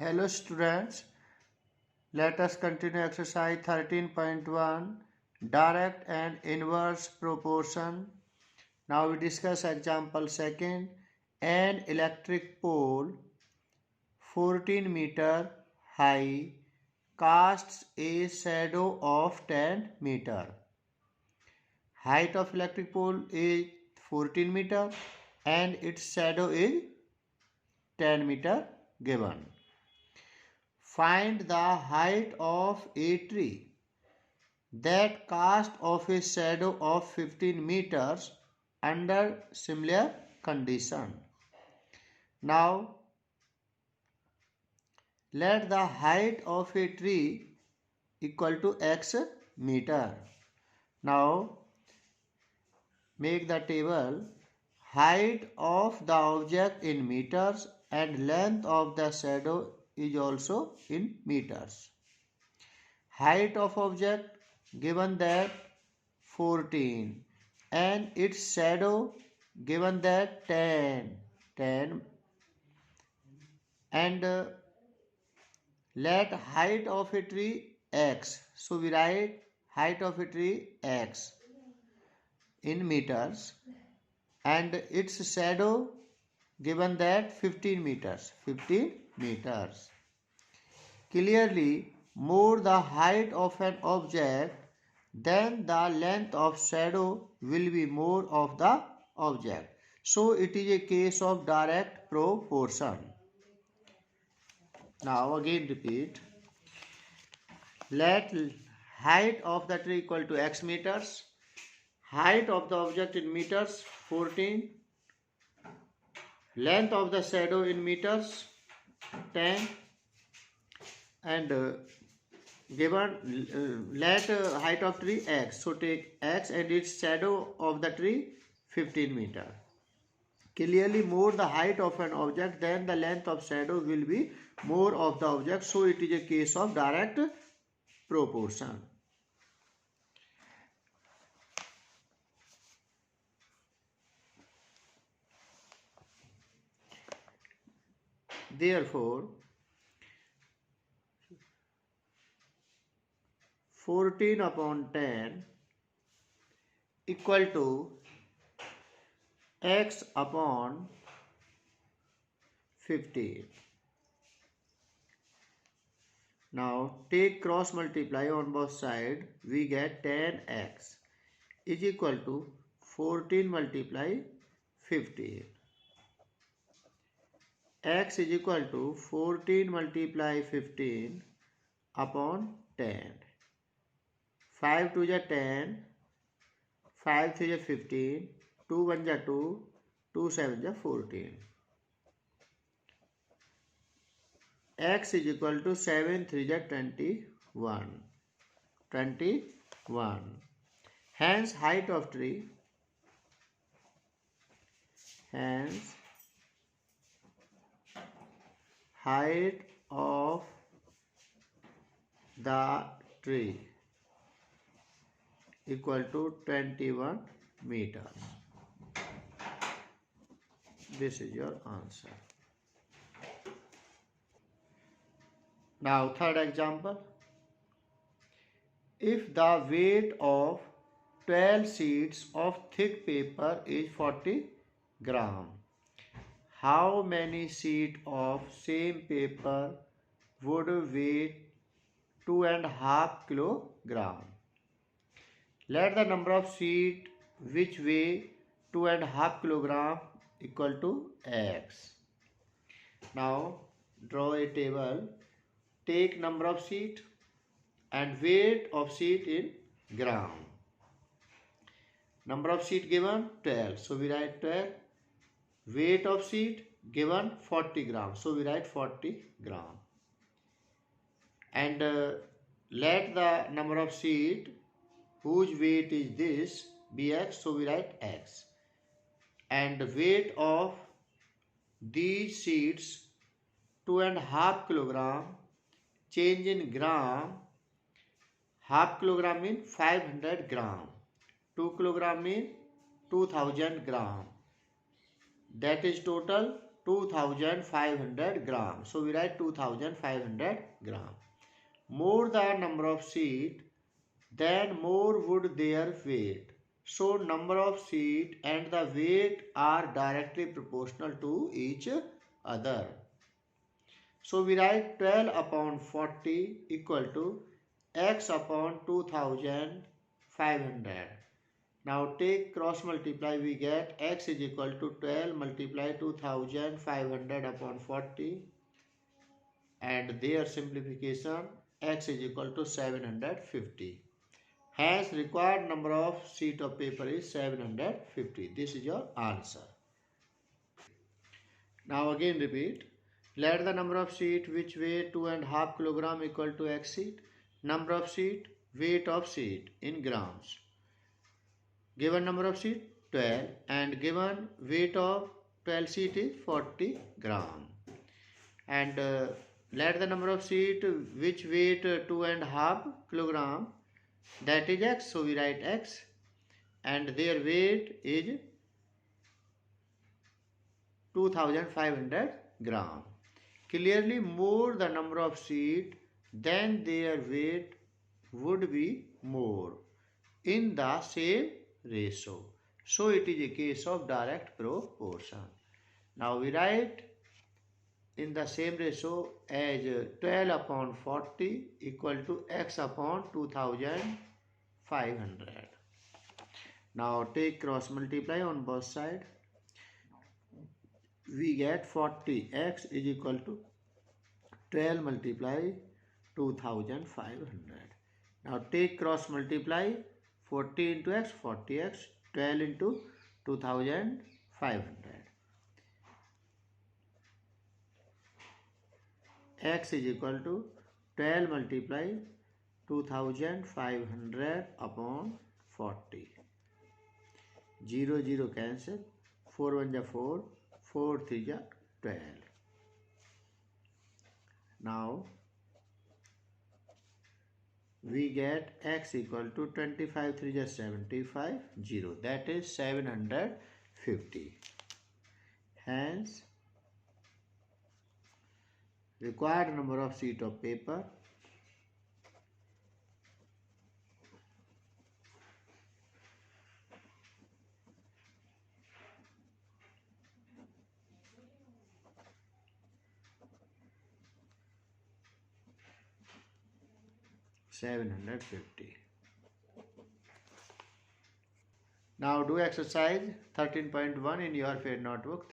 Hello students, let us continue exercise 13.1 direct and inverse proportion. Now we discuss example second. An electric pole 14 meter high casts a shadow of 10 meter. Height of electric pole is 14 meter and its shadow is 10 meter given. Find the height of a tree that cast off a shadow of 15 meters under similar condition. Now, let the height of a tree equal to x meter. Now, make the table height of the object in meters and length of the shadow is also in meters. Height of object given that 14 and its shadow given that 10 and let height of a tree x. So we write height of a tree x in meters and its shadow given that 15 meters. Clearly, more the height of an object, then the length of shadow will be more of the object. So it is a case of direct proportion. Now again repeat. Let height of the tree equal to x meters. Height of the object in meters 14. Length of the shadow in meters 10. And given let height of tree x, so take x and its shadow of the tree 15 meter. Clearly more the height of an object then the length of shadow will be more of the object, so it is a case of direct proportion. Therefore 14 upon 10 equal to x upon 15. Now take cross multiply on both sides, we get 10x is equal to 14 multiply 15. X is equal to 14 multiply 15 upon 10. 5 to the 10, 5 to the 15, 2 1 the 2, 2 7 the 14. X is equal to 7 3 the 21. 21. Hence height of tree. Hence height of the tree equal to 21 meters. This is your answer. Now third example. If the weight of 12 sheets of thick paper is 40 gram, how many sheets of same paper would weigh 2.5 kilogram? Let the number of sheets which weigh 2.5 kilogram equal to x. Now draw a table. Take number of sheet and weight of sheet in gram. Number of sheet given 12, so we write 12. Weight of sheet given 40 gram, so we write 40 gram. And let the number of sheet whose weight is this be x, so we write x. And the weight of these sheets 2.5 kilogram, change in gram, half kilogram mean 500 gram, 2 kilogram mean 2000 gram. That is total 2500 grams. So we write 2500 grams. More the number of sheet, then more would their weight. So number of sheet and the weight are directly proportional to each other. So we write 12 upon 40 equal to x upon 2500. Now take cross multiply, we get x is equal to 12 multiply 2500 upon 40, and their simplification x is equal to 750. Hence required number of sheet of paper is 750. This is your answer. Now again repeat. Let the number of sheet which weigh 2.5 kilogram equal to x sheet. Number of sheet, weight of sheet in grams. Given number of sheet 12 and given weight of 12 sheet is 40 gram. And let the number of sheet which weight 2.5 kilogram, that is x. So we write x, and their weight is 2500 gram. Clearly more the number of sheet, then their weight would be more in the same ratio. So it is a case of direct proportion. Now we write in the same ratio as 12 upon 40 equal to x upon 2500. Now take cross multiply on both sides. We get 40x is equal to 12 multiply 2500. Now take cross multiply, 40 into x, 40x, 12 into 2500. X is equal to 12 multiply 2500 upon 40. 0 0 cancel, 4 1 ja 4, 4 3 ja 12. Now we get x equal to 25 3 ja 75, 0. That is 750. Hence required number of sheet of paper (750). Now do exercise 13.1 in your fair notebook.